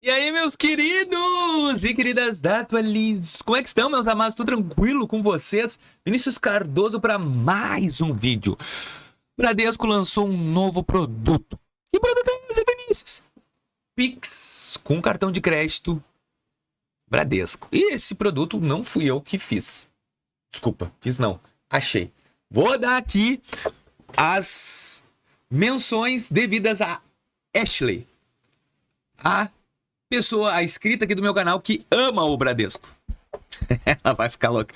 E aí, meus queridos e queridas da Atualize, como é que estão, meus amados? Tudo tranquilo com vocês? Vinícius Cardoso para mais um vídeo. Bradesco lançou um novo produto. Que produto é esse, Vinícius? Pix com cartão de crédito Bradesco. E esse produto não fui eu que fiz. Desculpa, fiz não. Achei. Vou dar aqui as menções devidas a Ashley. A pessoa, a inscrita aqui do meu canal que ama o Bradesco. Ela vai ficar louca.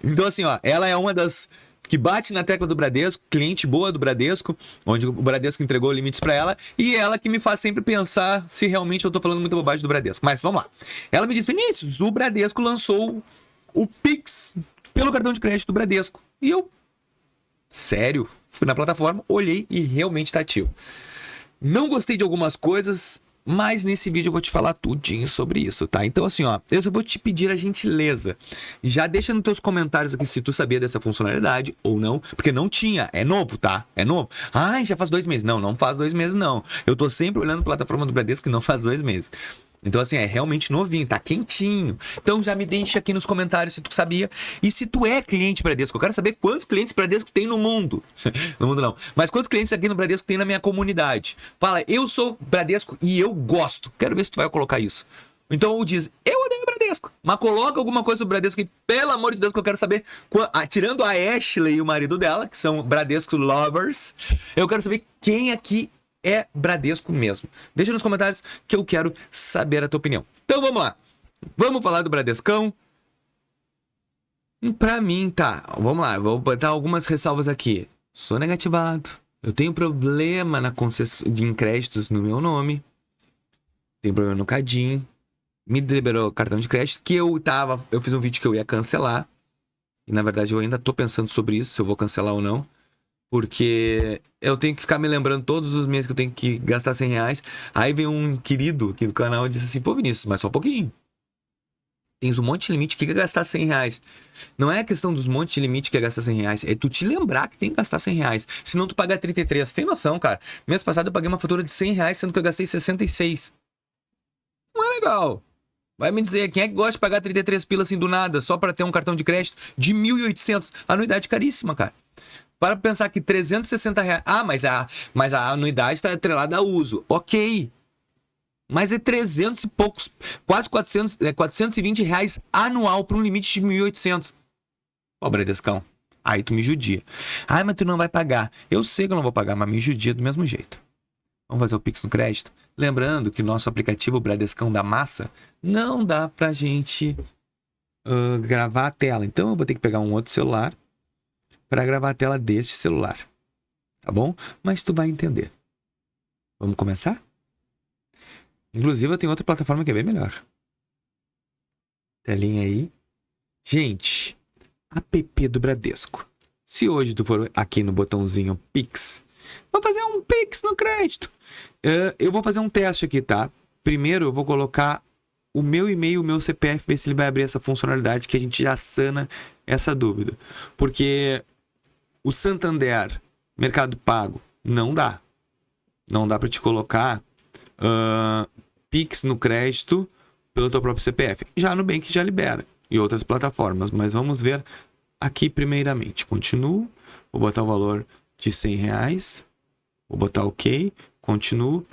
Então assim, ó, ela é uma das que bate na tecla do Bradesco, cliente boa do Bradesco, onde o Bradesco entregou limites pra ela, e ela que me faz sempre pensar se realmente eu tô falando muita bobagem do Bradesco. Mas vamos lá. Ela me diz: Vinícius, o Bradesco lançou o Pix pelo cartão de crédito do Bradesco. E eu, sério, fui na plataforma, olhei e realmente tá ativo. Não gostei de algumas coisas, mas nesse vídeo eu vou te falar tudinho sobre isso, tá? Então assim, ó, eu só vou te pedir a gentileza. Já deixa nos teus comentários aqui se tu sabia dessa funcionalidade ou não, porque não tinha, é novo, tá? É novo. Ah, já faz 2 meses. Não, não faz 2 meses não. Eu tô sempre olhando a plataforma do Bradesco que não faz 2 meses. Então assim, é realmente novinho, tá quentinho. Então já me deixa aqui nos comentários se tu sabia. E se tu é cliente Bradesco, eu quero saber quantos clientes Bradesco tem no mundo. No mundo não, mas quantos clientes aqui no Bradesco tem na minha comunidade. Fala, eu sou Bradesco e eu gosto. Quero ver se tu vai colocar isso. Então ou diz, eu odeio Bradesco, mas coloca alguma coisa sobre Bradesco aqui, pelo amor de Deus, que eu quero saber. Tirando a Ashley e o marido dela, que são Bradesco lovers, eu quero saber quem aqui é Bradesco mesmo. Deixa nos comentários que eu quero saber a tua opinião. Então vamos lá. Vamos falar do Bradescão. Pra mim, tá. Vamos lá. Vou botar algumas ressalvas aqui. Sou negativado. Eu tenho problema na concessão de créditos no meu nome. Tenho problema no Cadinho. Me liberou cartão de crédito que eu fiz um vídeo que eu ia cancelar. E na verdade eu ainda tô pensando sobre isso, se eu vou cancelar ou não. Porque eu tenho que ficar me lembrando todos os meses que eu tenho que gastar 100 reais. Aí vem um querido aqui do canal e disse assim: pô, Vinícius, mas só um pouquinho. Tens um monte de limite, o que é gastar 100 reais? Não é a questão dos montes de limite que é gastar 100 reais. É tu te lembrar que tem que gastar 100 reais. Senão tu paga 33. Tem noção, cara? Mês passado eu paguei uma fatura de 100 reais, sendo que eu gastei 66. Não é legal. Vai me dizer, quem é que gosta de pagar 33 pila assim do nada, só para ter um cartão de crédito de 1.800? Anuidade caríssima, cara. Para pensar que 360 reais... Ah, mas a anuidade está atrelada a uso. Ok. Mas é 300 e poucos, quase 400, 420 reais anual para um limite de 1.800. Ó, Bradescão. Aí tu me judia. Ah, mas tu não vai pagar. Eu sei que eu não vou pagar, mas me judia do mesmo jeito. Vamos fazer o Pix no crédito? Lembrando que nosso aplicativo Bradescão da Massa não dá pra gente gravar a tela. Então eu vou ter que pegar um outro celular para gravar a tela deste celular. Tá bom? Mas tu vai entender. Vamos começar? Inclusive eu tenho outra plataforma que é bem melhor. Telinha aí. Gente, app do Bradesco. Se hoje tu for aqui no botãozinho Pix, vou fazer um Pix no crédito. Eu vou fazer um teste aqui, tá? Primeiro eu vou colocar o meu e-mail, o meu CPF, ver se ele vai abrir essa funcionalidade que a gente já sana essa dúvida. Porque o Santander, Mercado Pago, não dá. Não dá para te colocar Pix no crédito pelo teu próprio CPF. Já no Nubank já libera. E outras plataformas. Mas vamos ver aqui primeiramente. Continuo. Vou botar o valor de 100 reais. Vou botar OK. Continuo.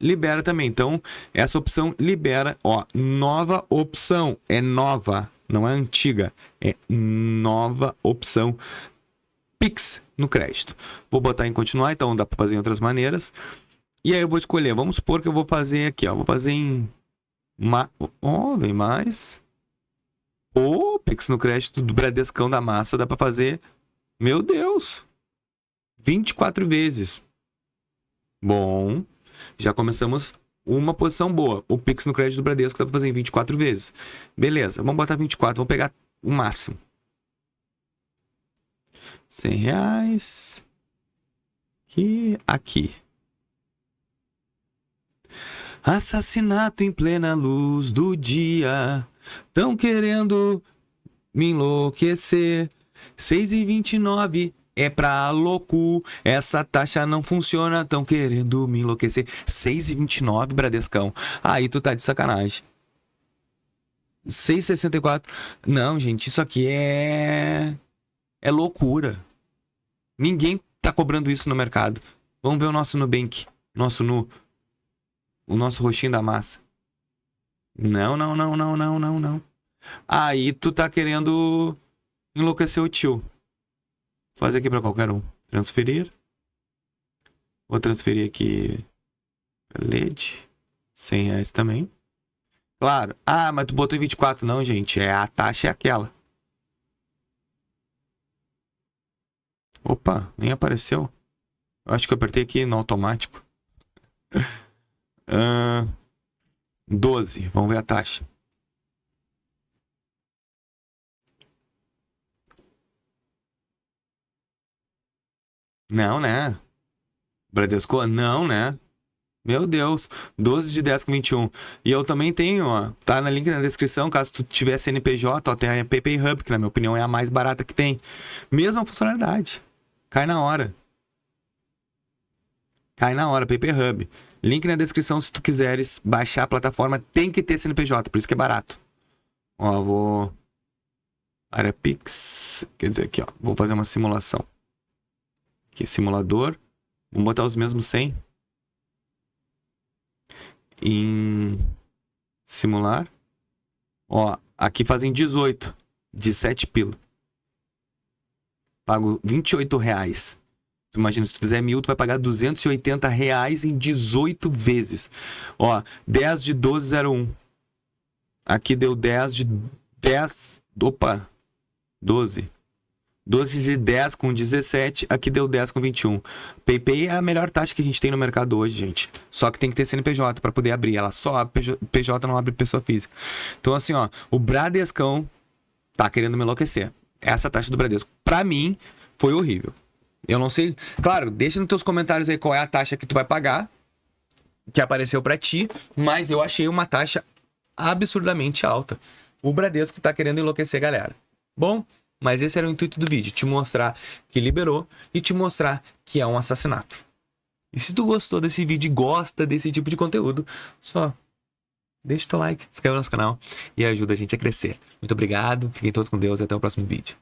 Libera também. Então, essa opção libera. Ó, nova opção. É nova. Não é antiga. É nova opção. Pix no crédito. Vou botar em continuar. Então, dá para fazer em outras maneiras. E aí eu vou escolher. Vamos supor que eu vou fazer aqui, ó. Vou fazer em... vem mais. Pix no crédito do Bradescão da Massa. Dá pra fazer... Meu Deus! 24 vezes. Bom. Já começamos uma posição boa. O Pix no crédito do Bradesco dá pra fazer em 24 vezes. Beleza. Vamos botar 24. Vamos pegar o máximo. 100 reais. Aqui. Assassinato em plena luz do dia. Tão querendo me enlouquecer. 6h29. é pra louco. Essa taxa não funciona, tão querendo me enlouquecer. 6,29, Bradescão. Aí tu tá de sacanagem. 6,64. Não, gente, isso aqui é loucura. Ninguém tá cobrando isso no mercado. Vamos ver o nosso Nubank. Nosso Nu. O nosso roxinho da massa. Não, não, não, não, não, não, não. Aí tu tá querendo enlouquecer o tio. Vou fazer aqui pra qualquer um. Transferir. Vou transferir aqui LED. R$ 100 também. Claro. Ah, mas tu botou em 24. Não, gente. A taxa é aquela. Opa, nem apareceu. Eu acho que eu apertei aqui no automático. 12. Vamos ver a taxa. Não, né? Bradesco? Não, né? Meu Deus. 12 de 10 com 21. E eu também tenho, ó. Tá no link na descrição, caso tu tiver CNPJ, ó, tem a PayPay Hub, que na minha opinião é a mais barata que tem. Mesma funcionalidade. Cai na hora. Cai na hora, PayPay Hub. Link na descrição se tu quiseres baixar a plataforma, tem que ter CNPJ, por isso que é barato. Ó, vou... Área Pix. Quer dizer aqui, ó. Vou fazer uma simulação. Aqui, simulador. Vamos botar os mesmos 100. Em simular. Ó, aqui fazem 18. 17 pila. Pago R$ 28. Tu imagina, se tu fizer 1.000, tu vai pagar R$ 280 em 18 vezes. Ó, 10 de 12,01. Aqui deu 10 de 10. Opa! 12. 12 de 10 com 17. Aqui deu 10 com 21. PayPay é a melhor taxa que a gente tem no mercado hoje, gente. Só que tem que ter CNPJ para poder abrir. Ela só abre PJ, não abre pessoa física. Então, assim, ó. O Bradescão tá querendo me enlouquecer. Essa taxa do Bradesco, pra mim, foi horrível. Eu não sei. Claro, deixa nos teus comentários aí qual é a taxa que tu vai pagar, que apareceu pra ti, mas eu achei uma taxa absurdamente alta. O Bradesco tá querendo enlouquecer, galera. Bom, mas esse era o intuito do vídeo, te mostrar que liberou e te mostrar que é um assassinato. E se tu gostou desse vídeo e gosta desse tipo de conteúdo, só deixa o teu like, se inscreve no nosso canal e ajuda a gente a crescer. Muito obrigado, fiquem todos com Deus e até o próximo vídeo.